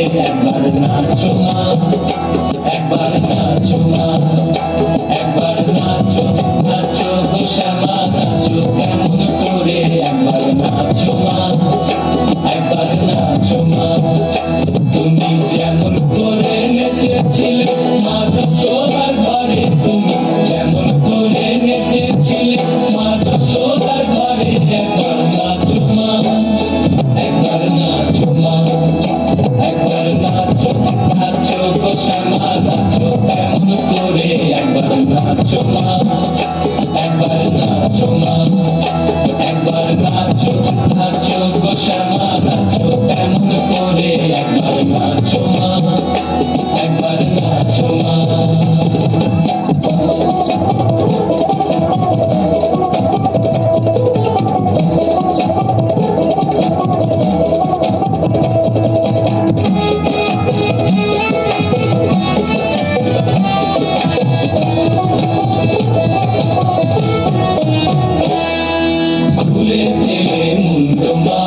একবার নাচো মা, একবার নাচো মা, একবার নাচো নাচো গো শ্যামা নাচো কেমন করে, একবার নাচো মা, একবার নাচো মা। তুমি যেমন করে নেচেছিলে মা যশোদার ঘরে, তুমি যেমন করে নেচেছিলে মা যশোদার ঘরে, একবার নাচো মা, একবার নাচো মা, একবার নাচো নাচো গো শ্যামা নাচো কেমন করে, একবার নাচো মা, একবার নাচো মা, একবার নাচো নাচো গো শ্যামা নাচো কেমন করে, একবার নাচো মা, একবার নাচো মা। খুলে ফেলে মুন্ড মা